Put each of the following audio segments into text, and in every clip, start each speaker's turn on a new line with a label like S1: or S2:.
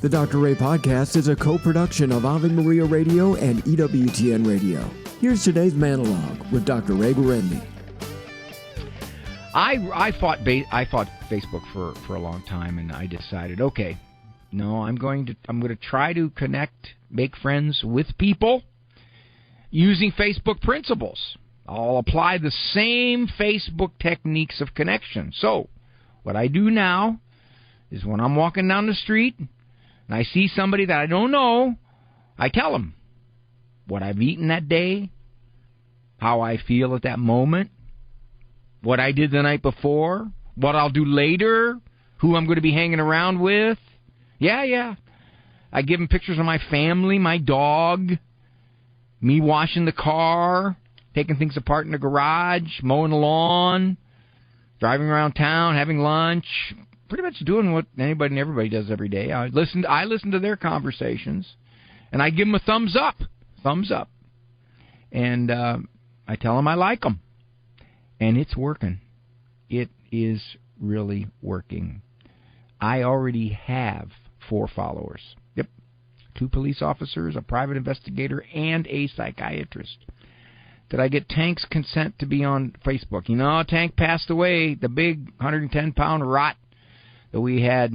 S1: The Dr. Ray Podcast is a co-production of Ave Maria Radio and EWTN Radio. Here's today's monologue with Dr. Ray Guarendi.
S2: I fought Facebook for a long time, and I decided, okay, no, I'm going to try to connect, make friends with people using Facebook principles. I'll apply the same Facebook techniques of connection. So, what I do now is when I'm walking down the street and I see somebody that I don't know, I tell them what I've eaten that day, how I feel at that moment, what I did the night before, what I'll do later, who I'm going to be hanging around with. Yeah. I give them pictures of my family, my dog, me washing the car, taking things apart in the garage, mowing the lawn, driving around town, having lunch, pretty much doing what anybody and everybody does every day. I listen to their conversations, and I give them a thumbs up. And I tell them I like them. And it's working. It is really working. I already have 4 followers. Yep. 2 police officers, a private investigator, and a psychiatrist. Did I get Tank's consent to be on Facebook? You know, Tank passed away. The big 110-pound rot that we had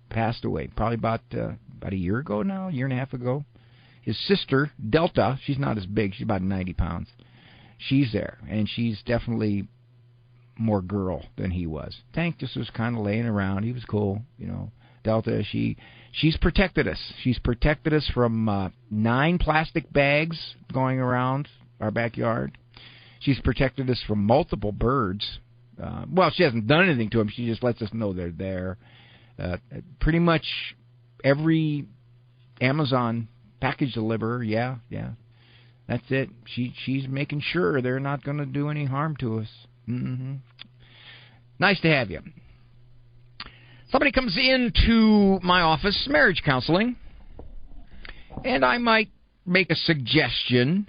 S2: passed away. Probably about a year ago now, a year and a half ago. His sister, Delta, she's not as big. She's about 90 pounds. She's there, and she's definitely more girl than he was. Tank just was kind of laying around. He was cool, you know. Delta, she's protected us. She's protected us from 9 plastic bags going around our backyard. She's protected us from multiple birds. Well, she hasn't done anything to them. She just lets us know they're there. Pretty much every Amazon package deliverer, yeah. That's it. She's making sure they're not going to do any harm to us. Mm-hmm. Nice to have you. Somebody comes into my office, marriage counseling, and I might make a suggestion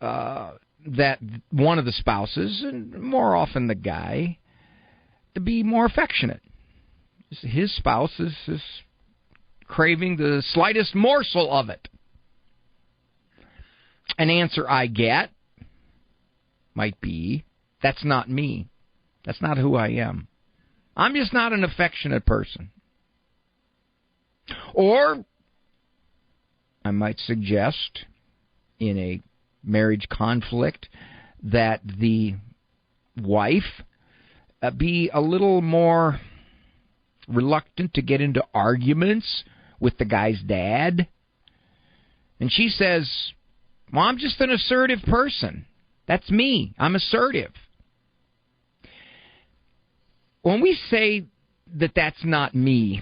S2: that one of the spouses, and more often the guy, to be more affectionate. His spouse is craving the slightest morsel of it. An answer I get might be, that's not me. That's not who I am. I'm just not an affectionate person. Or I might suggest in a marriage conflict that the wife be a little more reluctant to get into arguments with the guy's dad. And she says, well, I'm just an assertive person. That's me. I'm assertive. When we say that that's not me,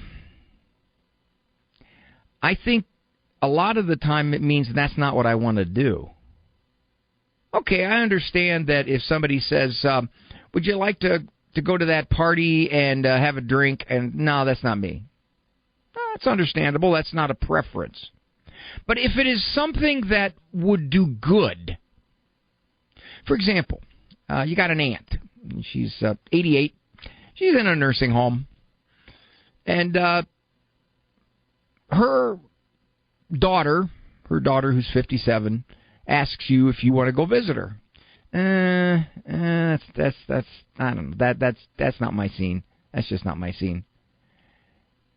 S2: I think a lot of the time it means that's not what I want to do. Okay, I understand that if somebody says, would you like to go to that party and have a drink? And no, that's not me. That's understandable. That's not a preference. But if it is something that would do good, for example, you got an aunt. She's 88. She's in a nursing home. And her daughter who's 57, asks you if you want to go visit her. That's I don't know. That's not my scene. That's just not my scene.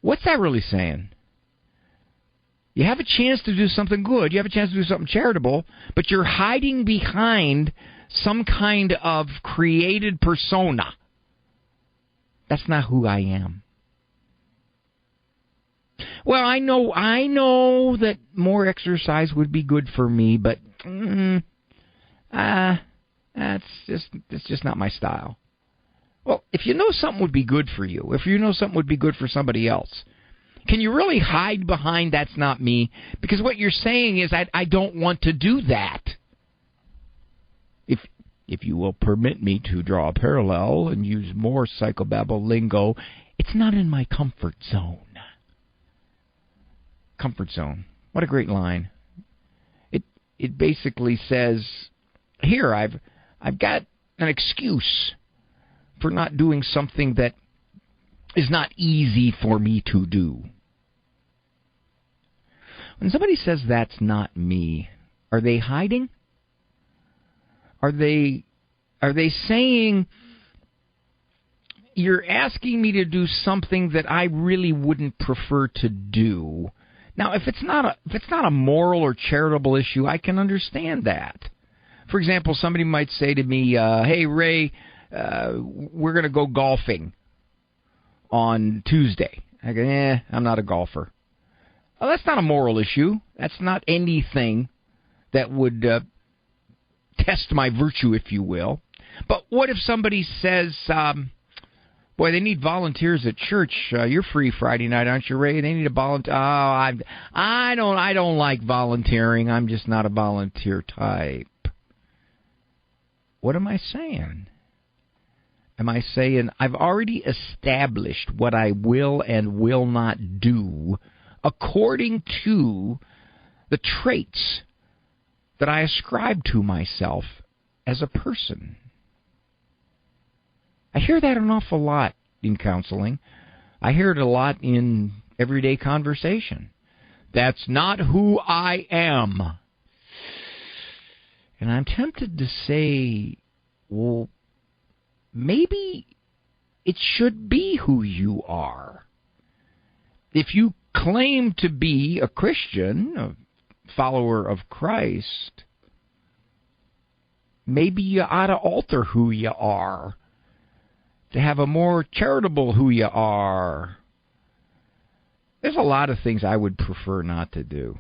S2: What's that really saying? You have a chance to do something good. You have a chance to do something charitable, but you're hiding behind some kind of created persona. That's not who I am. Well, I know that more exercise would be good for me, but that's just not my style. Well, if you know something would be good for you, if you know something would be good for somebody else, can you really hide behind that's not me? Because what you're saying is I don't want to do that. If you will permit me to draw a parallel and use more psychobabble lingo, it's not in my comfort zone. Comfort zone. What a great line. It basically says, here, I've got an excuse for not doing something that is not easy for me to do. When somebody says that's not me, are they hiding? Are they saying you're asking me to do something that I really wouldn't prefer to do? Now, if it's not a moral or charitable issue, I can understand that. For example, somebody might say to me, "Hey Ray, we're going to go golfing on Tuesday." I go, I'm not a golfer. Well, that's not a moral issue. That's not anything that would test my virtue, if you will. But what if somebody says, boy, they need volunteers at church. You're free Friday night, aren't you, Ray? They need a volunteer. Oh, I don't like volunteering. I'm just not a volunteer type. What am I saying? Am I saying I've already established what I will and will not do according to the traits that I ascribe to myself as a person? I hear that an awful lot in counseling. I hear it a lot in everyday conversation. That's not who I am. And I'm tempted to say, well, maybe it should be who you are. If you claim to be a Christian, a follower of Christ, maybe you ought to alter who you are to have a more charitable who you are. There's a lot of things I would prefer not to do.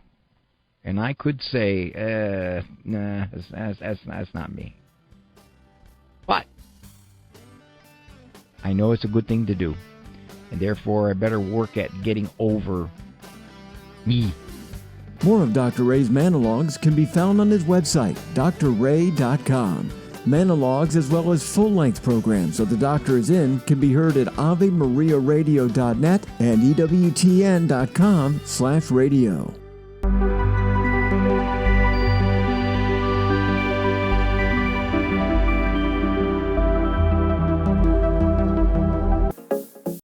S2: And I could say, nah, that's not me. But I know it's a good thing to do. And therefore, I better work at getting over me.
S1: More of Dr. Ray's Monologues can be found on his website, drray.com. Monologues as well as full-length programs of The Doctor Is In can be heard at AveMariaRadio.net and EWTN.com/radio.